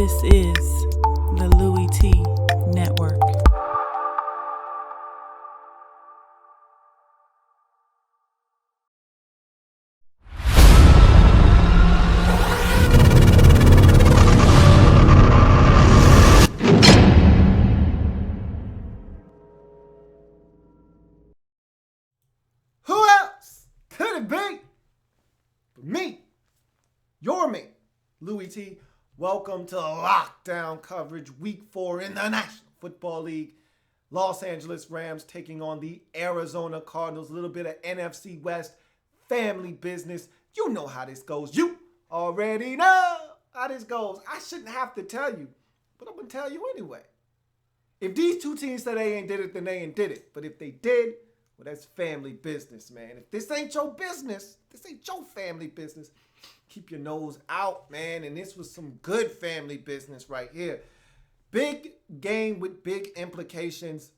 This is the Louie Tee Network. Who else could it be but me, your me, Louie Tee? Welcome to lockdown coverage, week 4 in the National Football League. Los Angeles Rams taking on the Arizona Cardinals. A little bit of NFC West family business. You know how this goes. You already know how this goes. I shouldn't have to tell you, but I'm going to tell you anyway. If these two teams said they ain't did it, then they ain't did it. But if they did, well, that's family business, man. If this ain't your business, this ain't your family business, keep your nose out, man. And this was some good family business right here. Big game with big implications.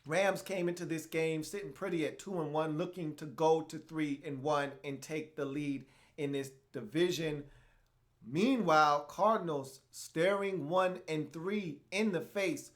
Rams came into this game sitting pretty at 2-1, looking to go to 3-1 and take the lead in this division. Meanwhile, Cardinals staring 1-3 in the face.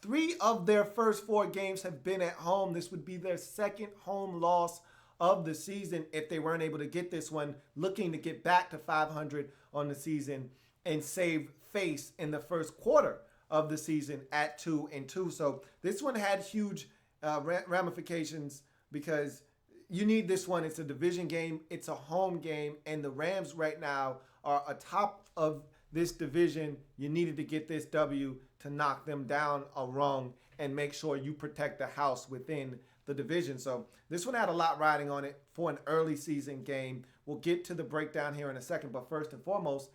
3 of their first 4 games have been at home. This would be their second home loss of the season if they weren't able to get this one, looking to get back to 500 on the season and save face in the first quarter of the season at 2-2. So this one had huge ramifications because you need this one. It's a division game. It's a home game. And the Rams right now are atop of this division. You needed to get this W to knock them down a rung and make sure you protect the house within the division. So this one had a lot riding on it for an early season game. We'll get to the breakdown here in a second. But first and foremost,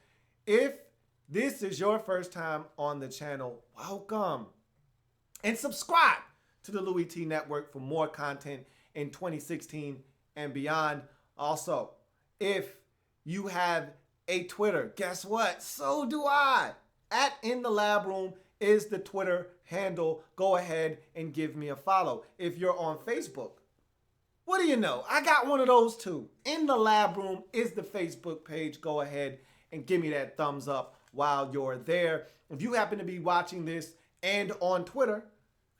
if this is your first time on the channel, welcome. And subscribe to the Louie Tee Network for more content in 2016 and beyond. Also, if you have a Twitter, guess what? So do I. At In the Lab Room is the Twitter handle. Go ahead and give me a follow. If you're on Facebook, what do you know? I got one of those too. In the Lab Room is the Facebook page. Go ahead and give me that thumbs up while you're there. If you happen to be watching this and on Twitter,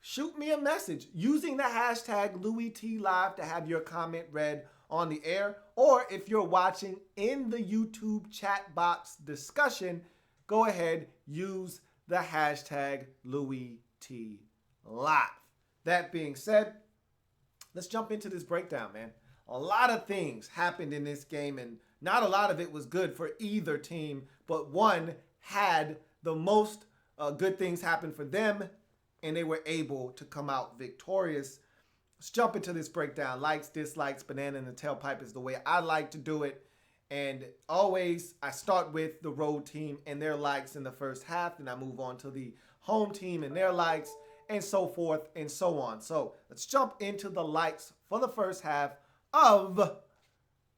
shoot me a message using the hashtag LouieTeeLive to have your comment read on the air. Or if you're watching in the YouTube chat box discussion, go ahead, use the hashtag LouieTeeLive. That being said, let's jump into this breakdown, man. A lot of things happened in this game, and not a lot of it was good for either team, but one had the most good things happen for them, and they were able to come out victorious. Let's jump into this breakdown. Likes, dislikes, banana in the tailpipe is the way I like to do it. And always, I start with the road team and their likes in the first half, and I move on to the home team and their likes, and so forth and so on. So let's jump into the likes for the first half of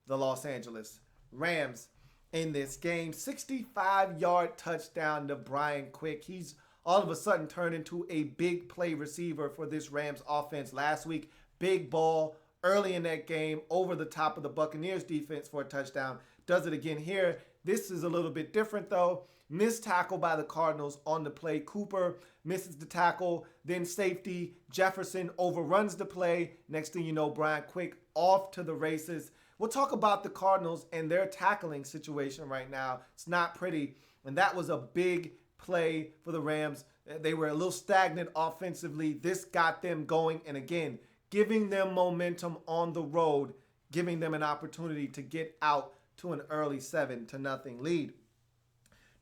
the Los Angeles Rams in this game. 65-yard touchdown to Brian Quick. He's all of a sudden turned into a big play receiver for this Rams offense last week. Big ball early in that game over the top of the Buccaneers defense for a touchdown. Does it again here. This is a little bit different though. Missed tackle by the Cardinals on the play. Cooper misses the tackle. Then safety Jefferson overruns the play. Next thing you know, Brian Quick off to the races. We'll talk about the Cardinals and their tackling situation right now. It's not pretty. And that was a big play for the Rams. They were a little stagnant offensively. This got them going. And again, giving them momentum on the road, giving them an opportunity to get out to an early 7-0 lead.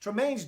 Tremaine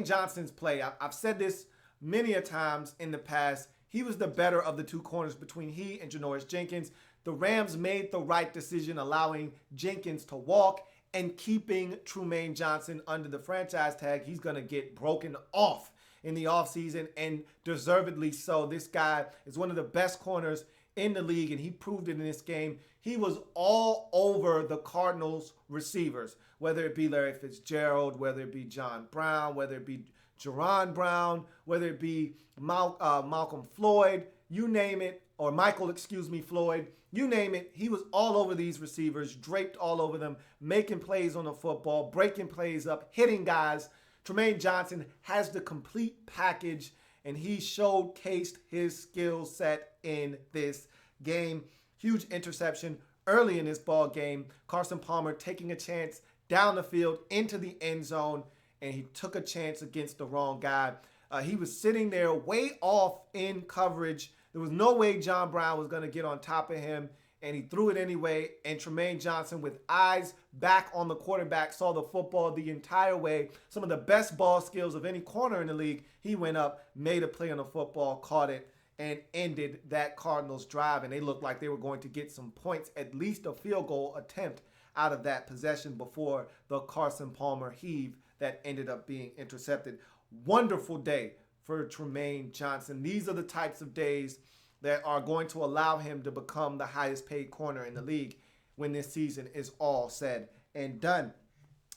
Johnson's play, I've said this many a times in the past, he was the better of the two corners between he and Janoris Jenkins. The Rams made the right decision allowing Jenkins to walk and keeping Tremaine Johnson under the franchise tag. He's going to get broken off in the offseason, and deservedly so. This guy is one of the best corners in the league, and he proved it in this game. He was all over the Cardinals receivers, whether it be Larry Fitzgerald, whether it be John Brown, whether it be Jerron Brown, whether it be Malcolm Floyd, you name it, or Michael, Floyd, you name it. He was all over these receivers, draped all over them, making plays on the football, breaking plays up, hitting guys Trumaine Johnson has the complete package, and he showcased his skill set in this game. Huge interception early in this ball game. Carson Palmer taking a chance down the field into the end zone, and he took a chance against the wrong guy. He was sitting there way off in coverage. There was no way John Brown was going to get on top of him, and he threw it anyway. And Trumaine Johnson, with eyes back on the quarterback, saw the football the entire way. Some of the best ball skills of any corner in the league. He went up, made a play on the football, caught it, and ended that Cardinals drive. And they looked like they were going to get some points, at least a field goal attempt out of that possession before the Carson Palmer heave that ended up being intercepted. Wonderful day for Trumaine Johnson. These are the types of days that are going to allow him to become the highest paid corner in the league when this season is all said and done.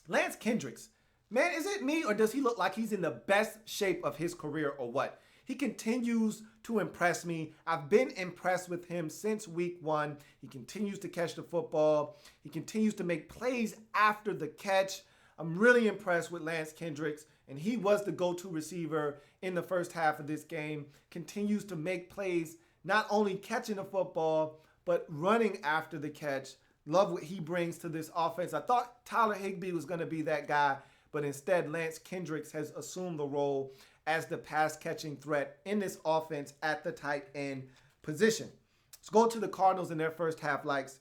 Lance Kendricks, man, is it me or does he look like he's in the best shape of his career or what? He continues to impress me. I've been impressed with him since week 1. He continues to catch the football. He continues to make plays after the catch. I'm really impressed with Lance Kendricks, and he was the go-to receiver in the first half of this game. Continues to make plays, not only catching the football, but running after the catch. Love what he brings to this offense. I thought Tyler Higbee was going to be that guy, but instead Lance Kendricks has assumed the role as the pass-catching threat in this offense at the tight end position. Let's go to the Cardinals in their first half likes.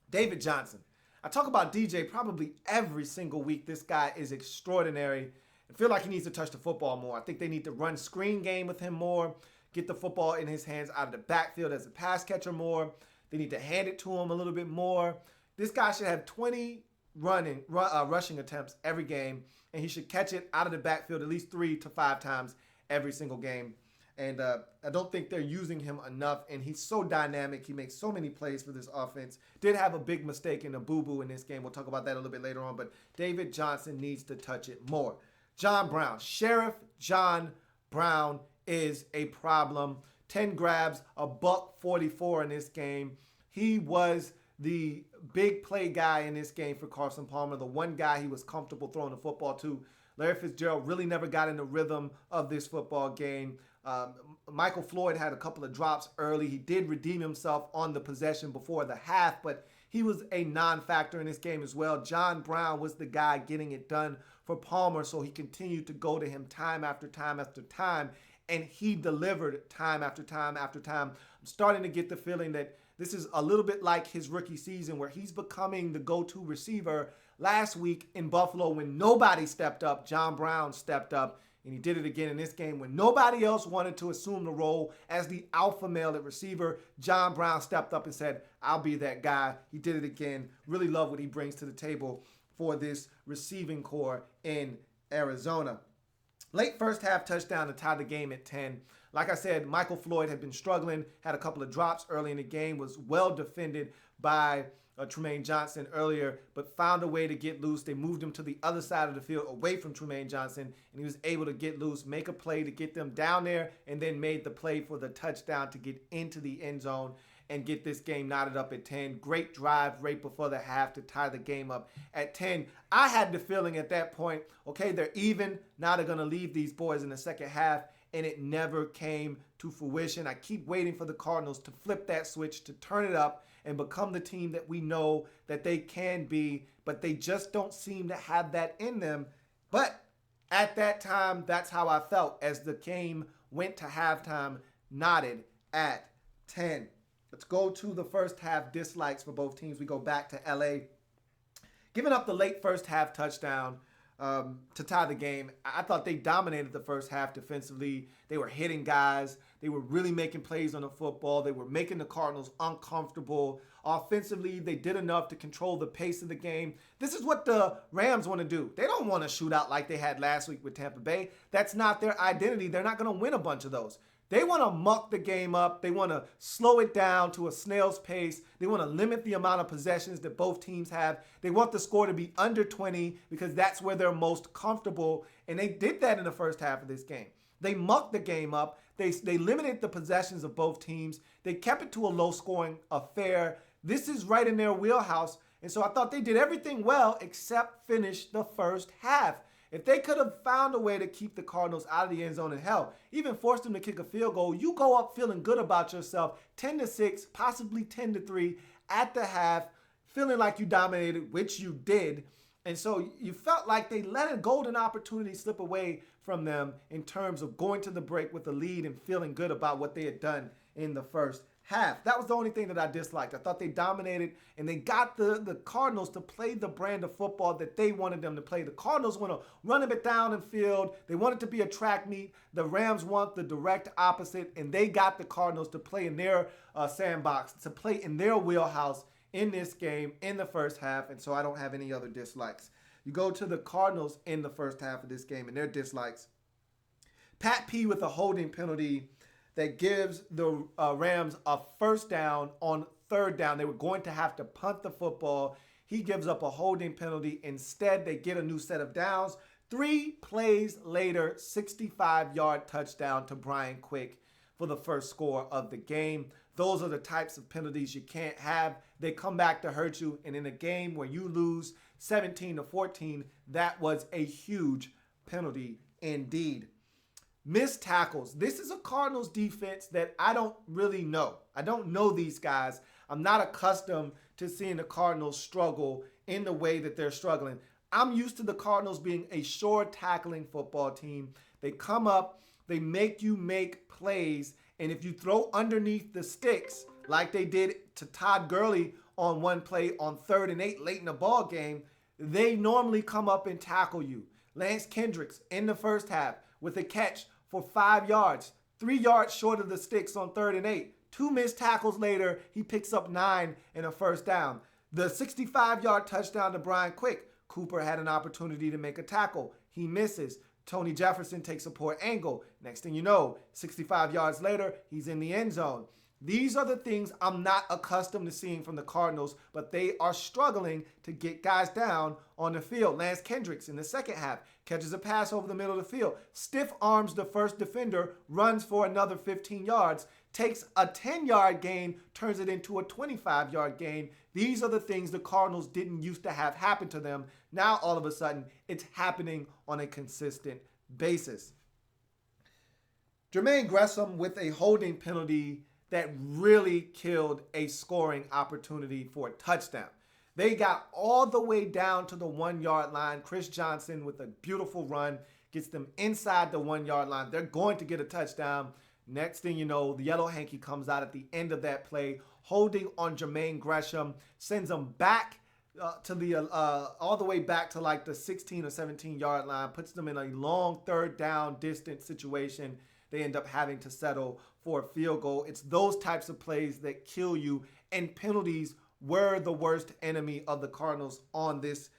David Johnson. I talk about DJ probably every single week. This guy is extraordinary. I feel like he needs to touch the football more. I think they need to run screen game with him more, get the football in his hands out of the backfield as a pass catcher more. They need to hand it to him a little bit more. This guy should have 20 rushing attempts every game, and he should catch it out of the backfield at least 3 to 5 times every single game. And I don't think they're using him enough, and he's so dynamic. He makes so many plays for this offense. Did have a big mistake in a boo-boo in this game. We'll talk about that a little bit later on, but David Johnson needs to touch it more. John Brown. Sheriff John Brown is a problem. 10 grabs, a $144 in this game. He was the big play guy in this game for Carson Palmer, the one guy he was comfortable throwing the football to. Larry Fitzgerald really never got in the rhythm of this football game. Michael Floyd had a couple of drops early. He did redeem himself on the possession before the half, but he was a non-factor in this game as well. John Brown was the guy getting it done for Palmer, so he continued to go to him time after time after time, and he delivered time after time after time. I'm starting to get the feeling that this is a little bit like his rookie season where he's becoming the go-to receiver. Last week in Buffalo when nobody stepped up, John Brown stepped up, and he did it again in this game when nobody else wanted to assume the role as the alpha male at receiver. John Brown stepped up and said, I'll be that guy. He did it again. Really love what he brings to the table for this receiving core in Arizona. Late first half touchdown to tie the game at 10. Like I said, Michael Floyd had been struggling, had a couple of drops early in the game, was well defended by Trumaine Johnson earlier, but found a way to get loose. They moved him to the other side of the field away from Trumaine Johnson, and he was able to get loose, make a play to get them down there, and then made the play for the touchdown to get into the end zone and get this game knotted up at 10. Great drive right before the half to tie the game up at 10. I had the feeling at that point, okay, they're even. Now they're going to leave these boys in the second half, and it never came to fruition. I keep waiting for the Cardinals to flip that switch, to turn it up, and become the team that we know that they can be, but they just don't seem to have that in them. But at that time, that's how I felt as the game went to halftime, knotted at 10. Let's go to the first half dislikes for both teams. We go back to L.A. Giving up the late first half touchdown to tie the game. I thought they dominated the first half defensively. They were hitting guys. They were really making plays on the football. They were making the Cardinals uncomfortable. Offensively, they did enough to control the pace of the game. This is what the Rams want to do. They don't want to shoot out like they had last week with Tampa Bay. That's not their identity. They're not going to win a bunch of those. They want to muck the game up. They want to slow it down to a snail's pace. They want to limit the amount of possessions that both teams have. They want the score to be under 20 because that's where they're most comfortable. And they did that in the first half of this game. They mucked the game up. They limited the possessions of both teams. They kept it to a low-scoring affair. This is right in their wheelhouse. And so I thought they did everything well except finish the first half. If they could have found a way to keep the Cardinals out of the end zone and hell, even forced them to kick a field goal, you go up feeling good about yourself, 10-6, possibly 10-3 at the half, feeling like you dominated, which you did. And so you felt like they let a golden opportunity slip away from them in terms of going to the break with a lead and feeling good about what they had done in the first half. That was the only thing that I disliked. I thought they dominated and they got the Cardinals to play the brand of football that they wanted them to play. The Cardinals want to run it down the field. They want it to be a track meet. The Rams want the direct opposite, and they got the Cardinals to play in their sandbox, to play in their wheelhouse in this game in the first half, and so I don't have any other dislikes. You go to the Cardinals in the first half of this game and their dislikes. Pat P with a holding penalty that gives the Rams a first down on third down. They were going to have to punt the football. He gives up a holding penalty. Instead, they get a new set of downs. 3 plays later, 65-yard touchdown to Brian Quick for the first score of the game. Those are the types of penalties you can't have. They come back to hurt you. And in a game where you lose 17-14, that was a huge penalty indeed. Missed tackles. This is a Cardinals defense that I don't really know. I don't know these guys. I'm not accustomed to seeing the Cardinals struggle in the way that they're struggling. I'm used to the Cardinals being a sure tackling football team. They come up, they make you make plays, and if you throw underneath the sticks, like they did to Todd Gurley on one play on 3rd and 8 late in the ball game, they normally come up and tackle you. Lance Kendricks in the first half with a catch for 5 yards, 3 yards short of the sticks on 3rd and 8. 2 missed tackles later, he picks up 9 and a first down. The 65-yard touchdown to Brian Quick. Cooper had an opportunity to make a tackle. He misses. Tony Jefferson takes a poor angle. Next thing you know, 65 yards later, he's in the end zone. These are the things I'm not accustomed to seeing from the Cardinals, but they are struggling to get guys down on the field. Lance Kendricks in the second half catches a pass over the middle of the field, stiff arms the first defender, runs for another 15 yards, takes a 10-yard gain, turns it into a 25-yard gain. These are the things the Cardinals didn't used to have happen to them. Now, all of a sudden, it's happening on a consistent basis. Jermaine Gresham with a holding penalty that really killed a scoring opportunity for a touchdown. They got all the way down to the 1-yard line. Chris Johnson with a beautiful run gets them inside the 1-yard line. They're going to get a touchdown. Next thing you know, the yellow hanky comes out at the end of that play, holding on Jermaine Gresham, sends them back to the all the way back to like the 16 or 17-yard line, puts them in a long 3rd down distance situation. They end up having to settle for a field goal. It's those types of plays that kill you, and penalties were the worst enemy of the Cardinals on this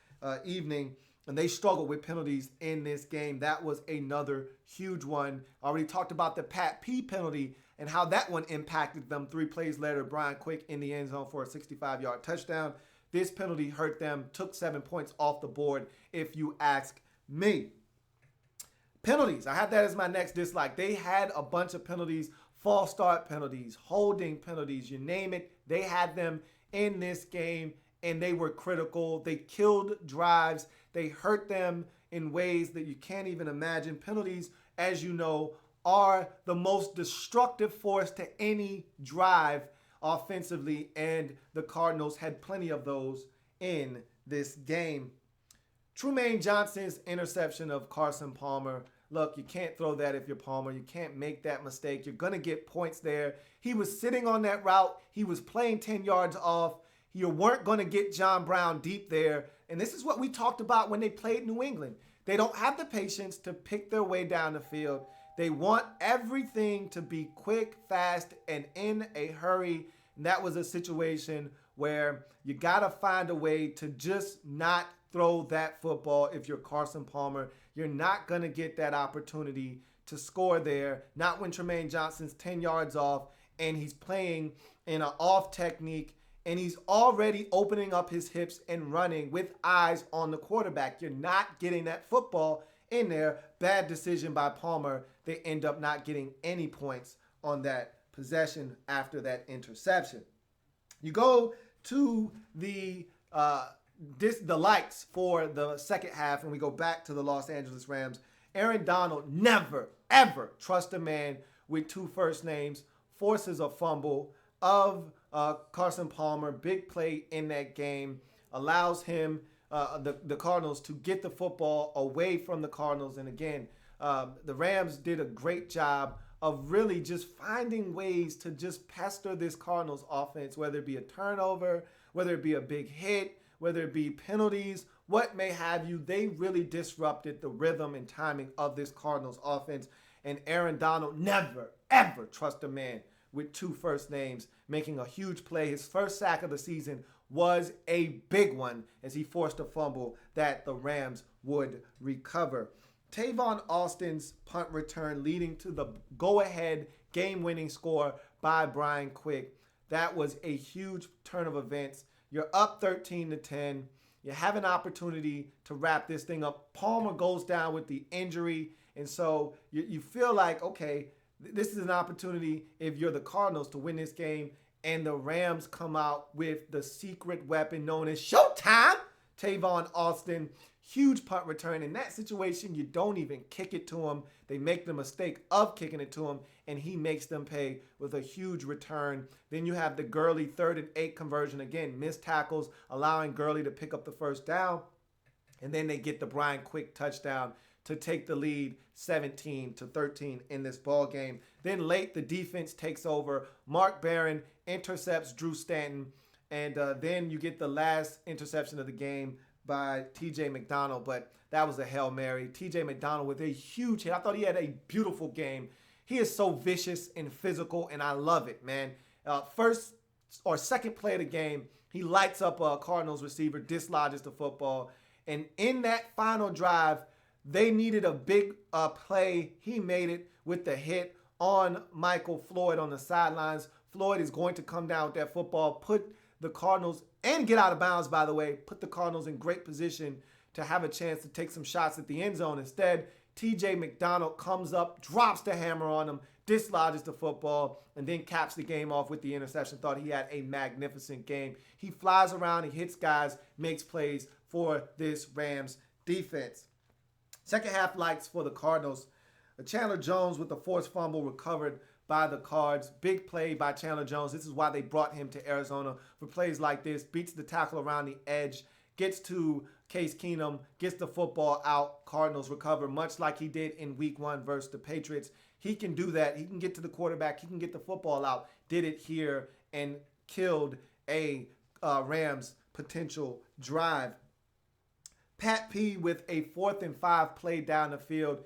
evening, and they struggled with penalties in this game. That was another huge one. I already talked about the Pat P penalty and how that one impacted them. 3 plays later, Brian Quick in the end zone for a 65-yard touchdown. This penalty hurt them, took 7 points off the board, if you ask me. Penalties. I have that as my next dislike. They had a bunch of penalties, false start penalties, holding penalties, you name it. They had them in this game, and they were critical. They killed drives. They hurt them in ways that you can't even imagine. Penalties, as you know, are the most destructive force to any drive offensively, and the Cardinals had plenty of those in this game. Trumaine Johnson's interception of Carson Palmer. Look, you can't throw that if you're Palmer. You can't make that mistake. You're going to get points there. He was sitting on that route. He was playing 10 yards off. You weren't going to get John Brown deep there. And this is what we talked about when they played New England. They don't have the patience to pick their way down the field. They want everything to be quick, fast, and in a hurry. And that was a situation where you got to find a way to just not throw that football if you're Carson Palmer. You're not going to get that opportunity to score there. Not when Trumaine Johnson's 10 yards off and he's playing in an off technique and he's already opening up his hips and running with eyes on the quarterback. You're not getting that football in there. Bad decision by Palmer. They end up not getting any points on that possession after that interception. You go to the the lights for the second half, and we go back to the Los Angeles Rams. Aaron Donald never, ever trust a man with two first names, forces a fumble of Carson Palmer, big play in that game, allows him, the Cardinals, to get the football away from the Cardinals. And again, the Rams did a great job of really just finding ways to just pester this Cardinals offense, whether it be a turnover, whether it be a big hit, whether it be penalties, what may have you. They really disrupted the rhythm and timing of this Cardinals offense. And Aaron Donald never, ever trust a man with two first names, making a huge play. His first sack of the season was a big one as he forced a fumble that the Rams would recover. Tavon Austin's punt return leading to the go-ahead game-winning score by Brian Quick. That was a huge turn of events. You're up 13-10. You have an opportunity to wrap this thing up. Palmer goes down with the injury, and so you feel like, okay, this is an opportunity if you're the Cardinals to win this game, and the Rams come out with the secret weapon known as Showtime, Tavon Austin. Huge punt return. In that situation, you don't even kick it to him. They make the mistake of kicking it to him, and he makes them pay with a huge return. Then you have the Gurley 3rd and 8 conversion. Again, missed tackles, allowing Gurley to pick up the first down. And then they get the Brian Quick touchdown to take the lead 17-13 in this ball game. Then late, the defense takes over. Mark Barron intercepts Drew Stanton. And then you get the last interception of the game by T.J. McDonald, but that was a Hail Mary. T.J. McDonald with a huge hit. I thought he had a beautiful game. He is so vicious and physical, and I love it, man. First or second play of the game, he lights up a Cardinals receiver, dislodges the football, and in that final drive, they needed a big play. He made it with the hit on Michael Floyd on the sidelines. Floyd is going to come down with that football, put the Cardinals, and get out of bounds, by the way, put the Cardinals in great position to have a chance to take some shots at the end zone. Instead, T.J. McDonald comes up, drops the hammer on him, dislodges the football, and then caps the game off with the interception. Thought he had a magnificent game. He flies around, he hits guys, makes plays for this Rams defense. Second half lights for the Cardinals. Chandler Jones with the forced fumble recovered by the Cards. Big play by Chandler Jones. This is why they brought him to Arizona for plays like this. Beats the tackle around the edge, gets to Case Keenum, gets the football out. Cardinals recover, much like he did in week 1 versus the Patriots. He can do that. He can get to the quarterback. He can get the football out. Did it here and killed a Rams potential drive. Pat P with a 4th and 5 play down the field.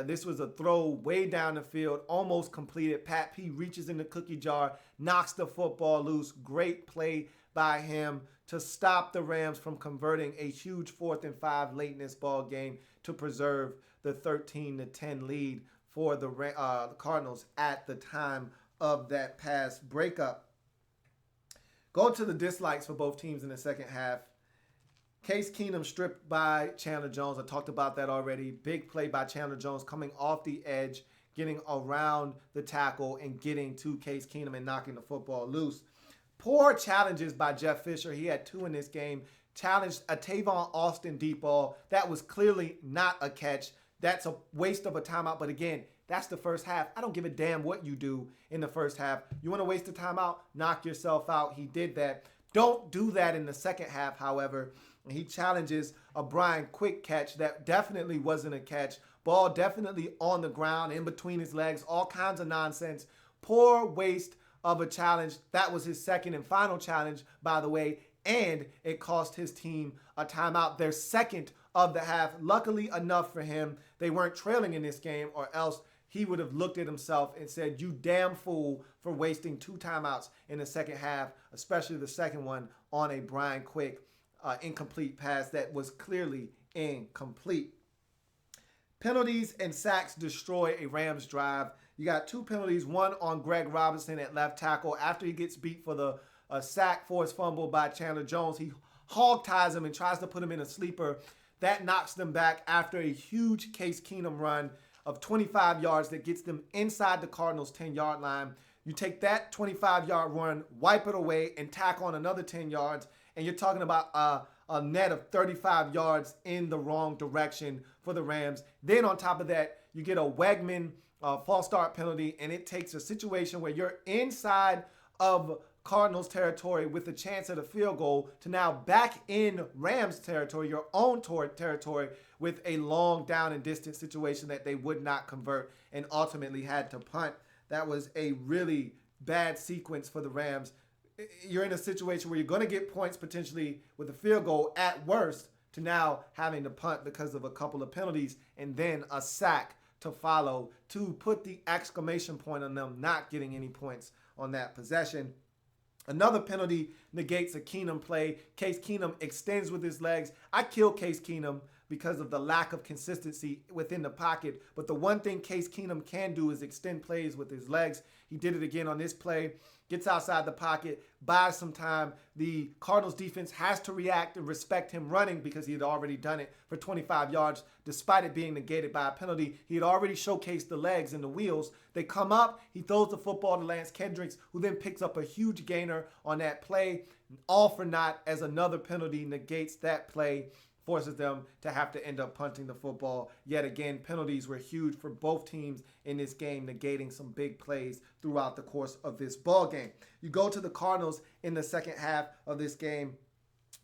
This was a throw way down the field, almost completed. Pat P reaches in the cookie jar, knocks the football loose. Great play by him to stop the Rams from converting a huge 4th and 5 late in this ball game to preserve the 13-10 lead for the Cardinals at the time of that pass breakup. Go to the dislikes for both teams in the second half. Case Keenum stripped by Chandler Jones. I talked about that already. Big play by Chandler Jones coming off the edge, getting around the tackle and getting to Case Keenum and knocking the football loose. Poor challenges by Jeff Fisher. He had 2 in this game. Challenged a Tavon Austin deep ball. That was clearly not a catch. That's a waste of a timeout. But again, that's the first half. I don't give a damn what you do in the first half. You want to waste a timeout? Knock yourself out. He did that. Don't do that in the second half, however. He challenges a Brian Quick catch that definitely wasn't a catch. Ball definitely on the ground, in between his legs, all kinds of nonsense. Poor waste of a challenge. That was his second and final challenge, by the way, and it cost his team a timeout, their second of the half. Luckily enough for him, they weren't trailing in this game, or else he would have looked at himself and said, you damn fool for wasting 2 timeouts in the second half, especially the second one on a Brian Quick incomplete pass that was clearly incomplete. Penalties and sacks destroy a Rams drive. You got 2 penalties, one on Greg Robinson at left tackle. After he gets beat for the sack for his fumble by Chandler Jones, he hog ties him and tries to put him in a sleeper. That knocks them back after a huge Case Keenum run of 25 yards that gets them inside the Cardinals' 10-yard line. You take that 25-yard run, wipe it away, and tack on another 10 yards, and you're talking about a net of 35 yards in the wrong direction for the Rams. Then on top of that, you get a Wegman false start penalty, and it takes a situation where you're inside of Cardinals territory with a chance at a field goal to now back in Rams territory, your own territory, with a long down and distance situation that they would not convert and ultimately had to punt. That was a really bad sequence for the Rams. You're in a situation where you're going to get points potentially with a field goal at worst to now having to punt because of a couple of penalties and then a sack to follow to put the exclamation point on them not getting any points on that possession. Another penalty negates a Keenum play. Case Keenum extends with his legs. I kill Case Keenum because of the lack of consistency within the pocket. But the one thing Case Keenum can do is extend plays with his legs. He did it again on this play. Gets outside the pocket, buys some time. The Cardinals defense has to react and respect him running because he had already done it for 25 yards, despite it being negated by a penalty. He had already showcased the legs and the wheels. They come up, he throws the football to Lance Kendricks, who then picks up a huge gainer on that play. All for naught, as another penalty negates that play, forces them to have to end up punting the football. Yet again, penalties were huge for both teams in this game, negating some big plays throughout the course of this ball game. You go to the Cardinals in the second half of this game.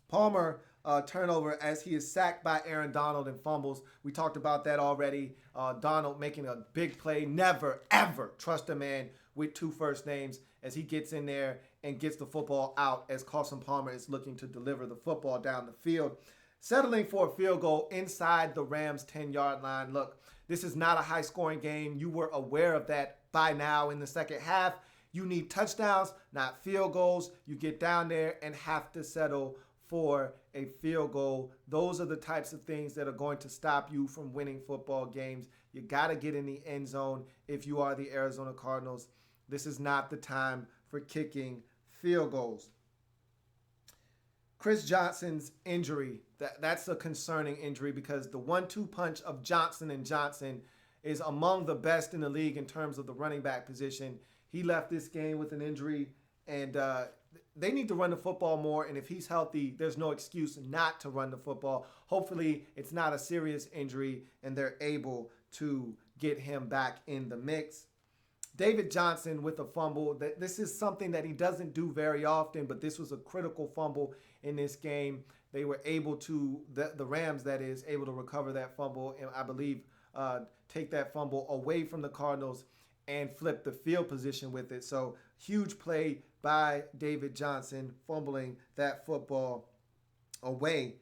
Palmer turnover as he is sacked by Aaron Donald and fumbles. We talked about that already. Donald making a big play. Never, ever trust a man with two first names as he gets in there and gets the football out as Carson Palmer is looking to deliver the football down the field. Settling for a field goal inside the Rams' 10-yard line. Look, this is not a high-scoring game. You were aware of that by now in the second half. You need touchdowns, not field goals. You get down there and have to settle for a field goal. Those are the types of things that are going to stop you from winning football games. You got to get in the end zone if you are the Arizona Cardinals. This is not the time for kicking field goals. Chris Johnson's injury, that's a concerning injury because the 1-2 punch of Johnson and Johnson is among the best in the league in terms of the running back position. He left this game with an injury, and they need to run the football more, and if he's healthy, there's no excuse not to run the football. Hopefully, it's not a serious injury, and they're able to get him back in the mix. David Johnson with a fumble. This is something that he doesn't do very often, but this was a critical fumble in this game. They were able to, the Rams, that is, able to recover that fumble and I believe take that fumble away from the Cardinals and flip the field position with it. So huge play by David Johnson, fumbling that football away.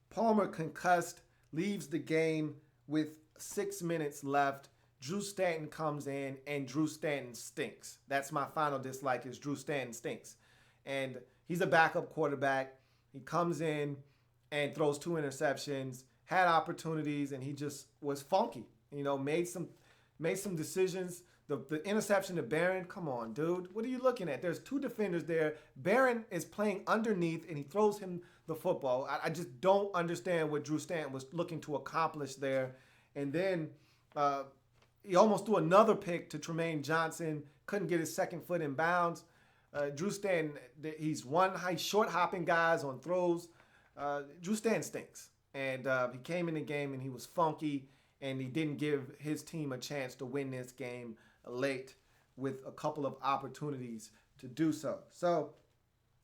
Palmer concussed, leaves the game with 6 minutes left. Drew Stanton comes in, and Drew Stanton stinks. That's my final dislike, is Drew Stanton stinks. And he's a backup quarterback. He comes in and throws 2 interceptions, had opportunities, and he just was funky. You know, made some decisions. The interception to Barron, come on, dude. What are you looking at? There's 2 defenders there. Barron is playing underneath, and he throws him the football. I just don't understand what Drew Stanton was looking to accomplish there. And then he almost threw another pick to Tremaine Johnson. Couldn't get his second foot in bounds. Drew Stanton, he's short hopping guys on throws. Drew Stanton stinks. And he came in the game and he was funky, and he didn't give his team a chance to win this game late with a couple of opportunities to do so. So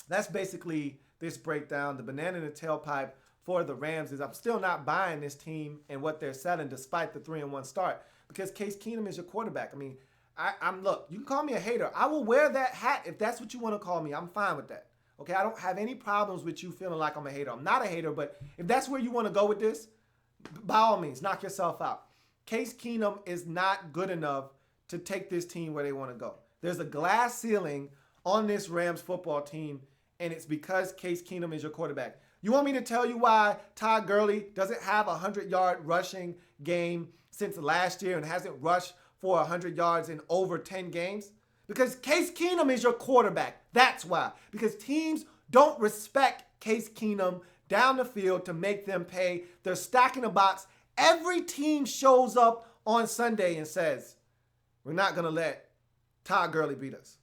that's basically this breakdown. The banana in the tailpipe for the Rams is I'm still not buying this team and what they're selling despite the 3-1 start, because Case Keenum is your quarterback. I mean, look, you can call me a hater. I will wear that hat if that's what you want to call me. I'm fine with that. Okay, I don't have any problems with you feeling like I'm a hater. I'm not a hater, but if that's where you want to go with this, by all means, knock yourself out. Case Keenum is not good enough to take this team where they want to go. There's a glass ceiling on this Rams football team, and it's because Case Keenum is your quarterback. You want me to tell you why Todd Gurley doesn't have a 100-yard rushing game since last year and hasn't rushed for 100 yards in over 10 games? Because Case Keenum is your quarterback. That's why. Because teams don't respect Case Keenum down the field to make them pay. They're stacking the box. Every team shows up on Sunday and says, we're not going to let Todd Gurley beat us.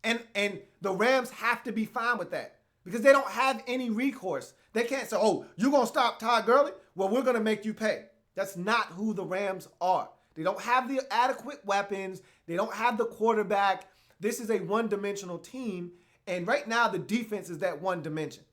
And the Rams have to be fine with that because they don't have any recourse. They can't say, oh, you're going to stop Todd Gurley? Well, we're going to make you pay. That's not who the Rams are. They don't have the adequate weapons. They don't have the quarterback. This is a one-dimensional team. And right now, the defense is that one dimension.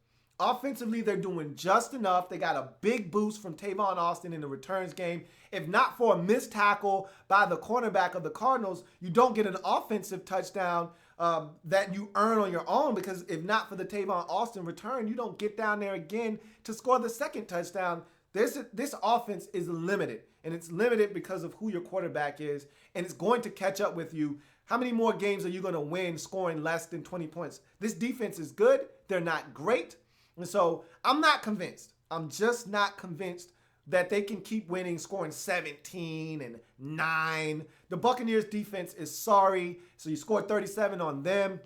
Offensively, they're doing just enough. They got a big boost from Tavon Austin in the returns game. If not for a missed tackle by the cornerback of the Cardinals, you don't get an offensive touchdown that you earn on your own, because if not for the Tavon Austin return, you don't get down there again to score the second touchdown. This offense is limited, and it's limited because of who your quarterback is, and it's going to catch up with you. How many more games are you going to win scoring less than 20 points? This defense is good. They're not great. And so I'm not convinced. I'm just not convinced that they can keep winning, scoring 17 and 9. The Buccaneers defense is sorry. So you scored 37 on them.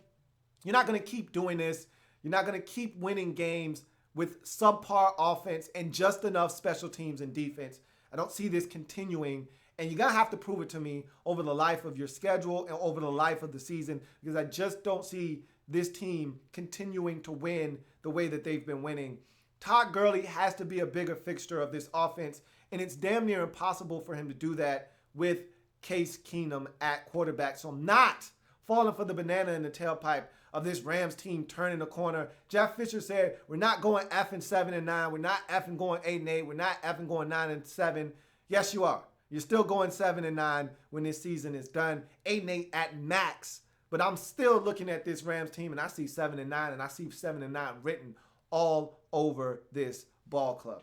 You're not going to keep doing this. You're not going to keep winning games with subpar offense and just enough special teams and defense. I don't see this continuing. And you're going to have to prove it to me over the life of your schedule and over the life of the season, because I just don't see this team continuing to win the way that they've been winning. Todd Gurley has to be a bigger fixture of this offense, and it's damn near impossible for him to do that with Case Keenum at quarterback. So I'm not falling for the banana in the tailpipe of this Rams team turning the corner. Jeff Fisher said, we're not going effing 7-9. We're not effing going 8-8. We're not effing going 9-7. Yes, you are. You're still going 7-9 when this season is done. 8-8 at max. But I'm still looking at this Rams team, and I see 7-9, and I see 7-9 written all over this ball club.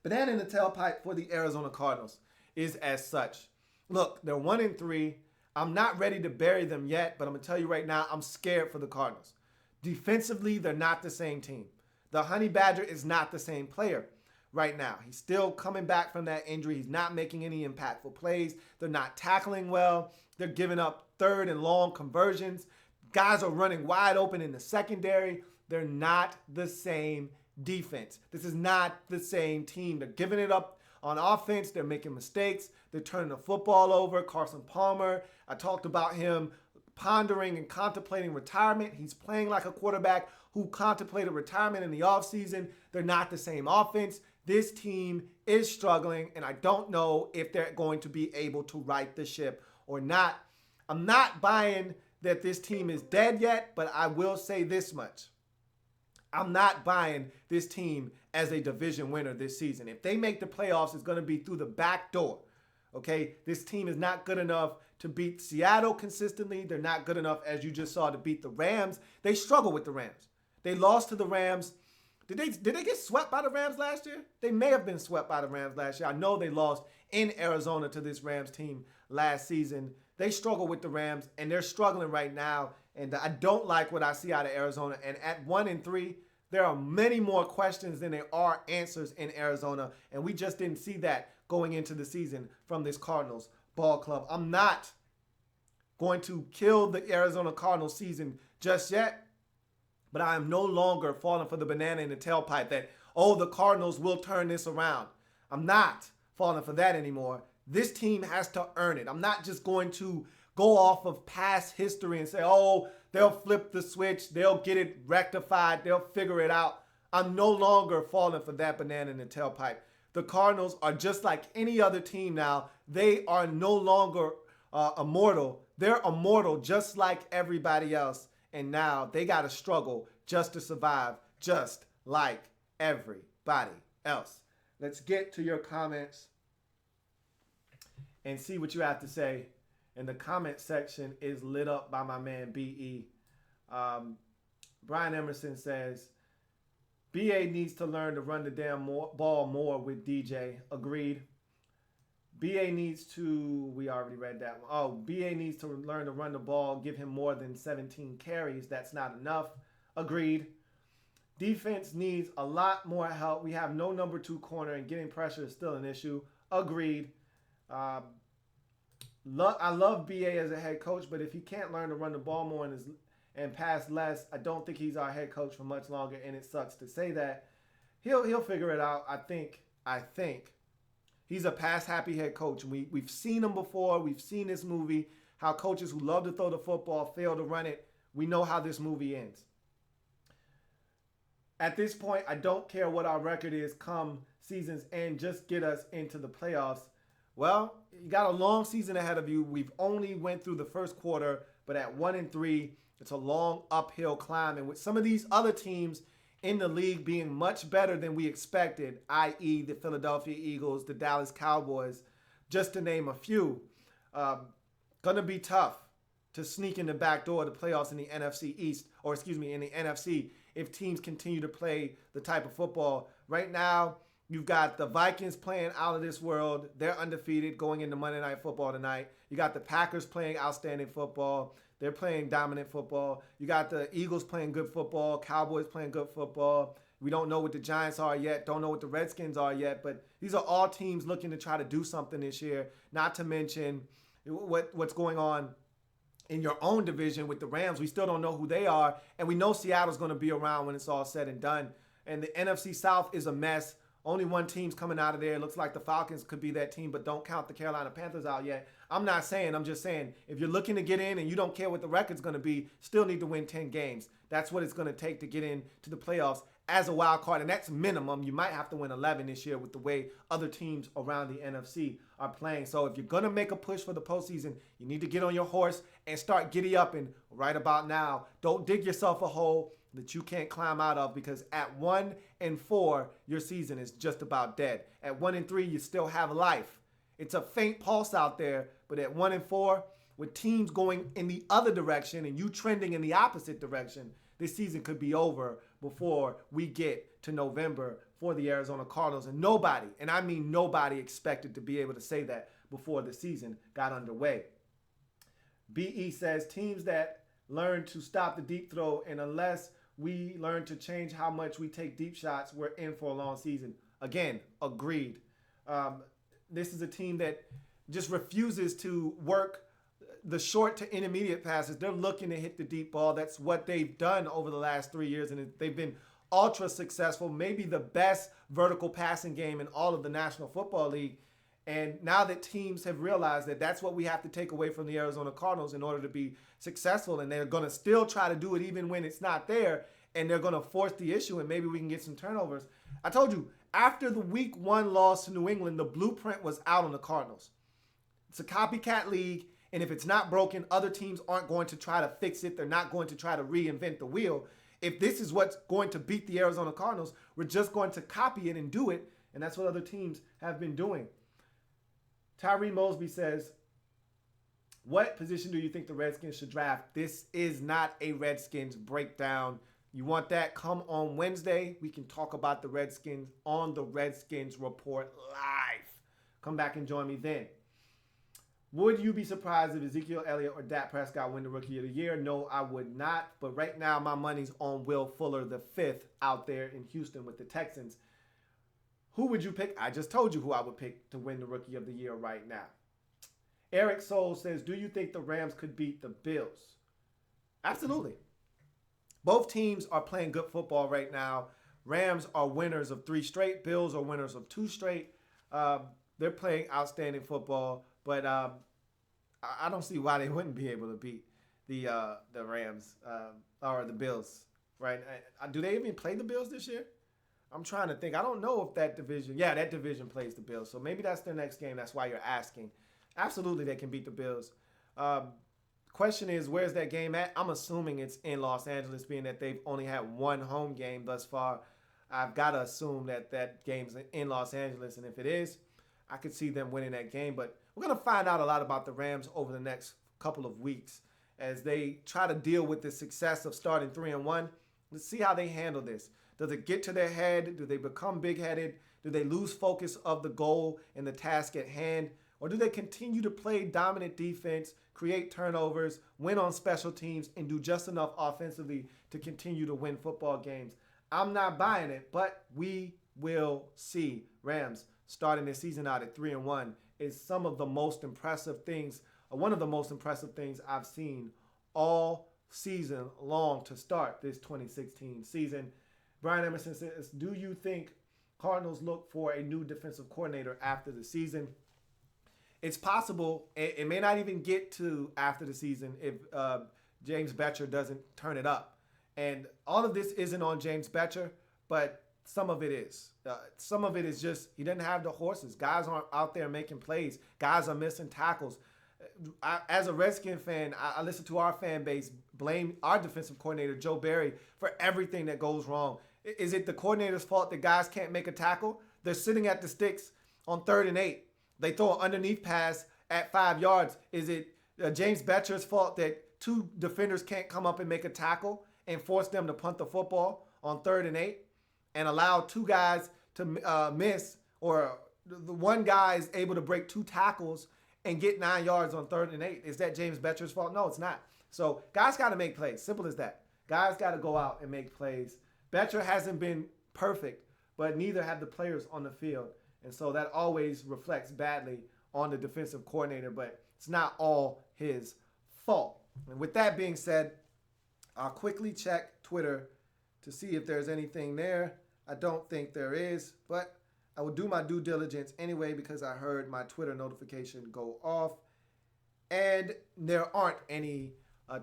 Banana in the tailpipe for the Arizona Cardinals is as such. Look, they're 1-3. I'm not ready to bury them yet, but I'm going to tell you right now, I'm scared for the Cardinals. Defensively, they're not the same team. The Honey Badger is not the same player right now. He's still coming back from that injury. He's not making any impactful plays. They're not tackling well. They're giving up third and long conversions. Guys are running wide open in the secondary. They're not the same defense. This is not the same team. They're giving it up on offense. They're making mistakes. They're turning the football over. Carson Palmer, I talked about him pondering and contemplating retirement. He's playing like a quarterback who contemplated retirement in the offseason. They're not the same offense. This team is struggling, and I don't know if they're going to be able to right the ship or not. I'm not buying that this team is dead yet, but I will say this much. I'm not buying this team as a division winner this season. If they make the playoffs, it's going to be through the back door. Okay? This team is not good enough to beat Seattle consistently. They're not good enough, as you just saw, to beat the Rams. They struggle with the Rams. They lost to the Rams. Did they get swept by the Rams last year? They may have been swept by the Rams last year. I know they lost in Arizona to this Rams team last season. They struggle with the Rams, and they're struggling right now. And I don't like what I see out of Arizona. And at 1-3, there are many more questions than there are answers in Arizona. And we just didn't see that going into the season from this Cardinals ball club. I'm not going to kill the Arizona Cardinals season just yet, but I am no longer falling for the banana in the tailpipe that, oh, the Cardinals will turn this around. I'm not falling for that anymore. This team has to earn it. I'm not just going to go off of past history and say, oh, they'll flip the switch, they'll get it rectified, they'll figure it out. I'm no longer falling for that banana in the tailpipe. The Cardinals are just like any other team now. They are no longer immortal. They're immortal just like everybody else. And now they got to struggle just to survive, just like everybody else. Let's get to your comments and see what you have to say. And the comment section is lit up by my man B.E. Brian Emerson says, B.A. needs to learn to run the damn ball more with DJ. Agreed. B.A. needs to, we already read that one. Oh, B.A. needs to learn to run the ball, give him more than 17 carries. That's not enough. Agreed. Defense needs a lot more help. We have no number 2 corner, and getting pressure is still an issue. Agreed. I love B.A. as a head coach, but if he can't learn to run the ball more and pass less, I don't think he's our head coach for much longer, and it sucks to say that. He'll figure it out. I think he's a pass-happy head coach. We've seen him before. We've seen this movie how coaches who love to throw the football fail to run it. We know how this movie ends. At this point, I don't care what our record is come season's end. Just get us into the playoffs. Well, you got a long season ahead of you. We've only went through the first quarter, but at 1-3, it's a long uphill climb. And with some of these other teams in the league being much better than we expected, i.e. the Philadelphia Eagles, the Dallas Cowboys, just to name a few, going to be tough to sneak in the back door of the playoffs in the NFC East, or excuse me, in the NFC, if teams continue to play the type of football. Right now, you've got the Vikings playing out of this world. They're undefeated going into Monday Night Football tonight. You got the Packers playing outstanding football. They're playing dominant football. You got the Eagles playing good football. Cowboys playing good football. We don't know what the Giants are yet. Don't know what the Redskins are yet. But these are all teams looking to try to do something this year. Not to mention what's going on in your own division with the Rams. We still don't know who they are. And we know Seattle's going to be around when it's all said and done. And the NFC South is a mess. Only one team's coming out of there. It looks like the Falcons could be that team, but don't count the Carolina Panthers out yet. I'm just saying, if you're looking to get in and you don't care what the record's going to be, still need to win 10 games. That's what it's going to take to get into the playoffs as a wild card, and that's minimum. You might have to win 11 this year with the way other teams around the NFC are playing. So if you're going to make a push for the postseason, you need to get on your horse and start giddy up and right about now. Don't dig yourself a hole that you can't climb out of, because at 1-4, your season is just about dead. At 1-3, you still have life. It's a faint pulse out there, but at 1-4, with teams going in the other direction and you trending in the opposite direction, this season could be over before we get to November for the Arizona Cardinals. And nobody, and I mean nobody, expected to be able to say that before the season got underway. BE says teams that learn to stop the deep throw, and unless we learn to change how much we take deep shots, we're in for a long season. Again, agreed. This is a team that just refuses to work the short to intermediate passes. They're looking to hit the deep ball. That's what they've done over the last 3 years, and they've been ultra successful, maybe the best vertical passing game in all of the National Football League. And now that teams have realized that that's what we have to take away from the Arizona Cardinals in order to be successful, and they're going to still try to do it even when it's not there, and they're going to force the issue, and maybe we can get some turnovers. I told you, after the Week 1 loss to New England, the blueprint was out on the Cardinals. It's a copycat league, and if it's not broken, other teams aren't going to try to fix it. They're not going to try to reinvent the wheel. If this is what's going to beat the Arizona Cardinals, we're just going to copy it and do it, and that's what other teams have been doing. Tyree Mosby says, what position do you think the Redskins should draft? This is not a Redskins breakdown. You want that? Come on Wednesday. We can talk about the Redskins on the Redskins Report live. Come back and join me then. Would you be surprised if Ezekiel Elliott or Dak Prescott win the Rookie of the Year? No, I would not. But right now, my money's on Will Fuller, the fifth, out there in Houston with the Texans. Who would you pick? I just told you who I would pick to win the Rookie of the Year right now. Eric Soul says, do you think the Rams could beat the Bills? Absolutely. Both teams are playing good football right now. Rams are winners of 3 straight. Bills are winners of 2 straight. They're playing outstanding football, but I don't see why they wouldn't be able to beat the Rams or the Bills, right? Do they even play the Bills this year? I'm trying to think. I don't know if that division, that division plays the Bills. So maybe that's their next game. That's why you're asking. Absolutely, they can beat the Bills. Question is, where's that game at? I'm assuming it's in Los Angeles, being that they've only had 1 home game thus far. I've got to assume that that game's in Los Angeles, and if it is, I could see them winning that game. But we're going to find out a lot about the Rams over the next couple of weeks as they try to deal with the success of starting 3-1. Let's see how they handle this. Does it get to their head? Do they become big-headed? Do they lose focus of the goal and the task at hand? Or do they continue to play dominant defense, create turnovers, win on special teams, and do just enough offensively to continue to win football games? I'm not buying it, but we will see. Rams starting this season out at 3-1 is some of the most impressive things, one of the most impressive things I've seen all season long to start this 2016 season. Brian Emerson says, do you think Cardinals look for a new defensive coordinator after the season? it's possible it may not even get to after the season if James Bettcher doesn't turn it up. And all of this isn't on James Bettcher, but some of it is. Some of it is just he doesn't have the horses. Guys aren't out there making plays. Guys are missing tackles. As a Redskin fan, I listen to our fan base blame our defensive coordinator, Joe Barry, for everything that goes wrong. Is it the coordinator's fault that guys can't make a tackle? They're sitting at the sticks on 3rd and 8. They throw an underneath pass at 5 yards. Is it James Bettcher's fault that 2 defenders can't come up and make a tackle and force them to punt the football on 3rd and 8 and allow 2 guys to miss, or the one guy is able to break 2 tackles and get 9 yards on 3rd and 8? Is that James Bettcher's fault? No, it's not. So guys got to make plays. Simple as that. Guys got to go out and make plays. Bettcher hasn't been perfect, but neither have the players on the field. And so that always reflects badly on the defensive coordinator, but it's not all his fault. And with that being said, I'll quickly check Twitter to see if there's anything there. I don't think there is, but I will do my due diligence anyway because I heard my Twitter notification go off. And there aren't any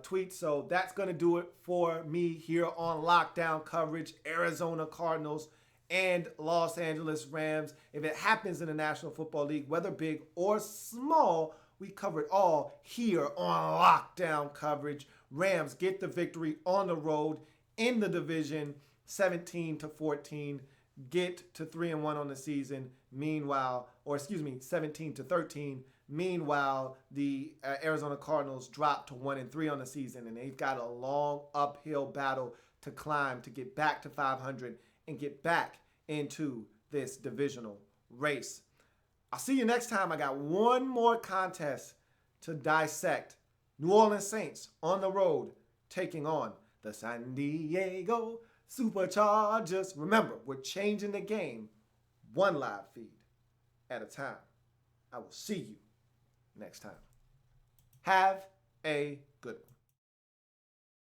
tweets, so that's going to do it for me here on Lockdown Coverage, Arizona Cardinals and Los Angeles Rams. If it happens in the National Football League, whether big or small, we cover it all here on Lockdown Coverage. Rams get the victory on the road in the division, 17-14. Get to 3-1 on the season. Meanwhile, 17-13. Meanwhile, the Arizona Cardinals dropped to 1-3 on the season, and they've got a long uphill battle to climb to get back to 500 and get back into this divisional race. I'll see you next time. I got one more contest to dissect. New Orleans Saints on the road taking on the San Diego Superchargers. Remember, we're changing the game one live feed at a time. I will see you next time. Have a good one.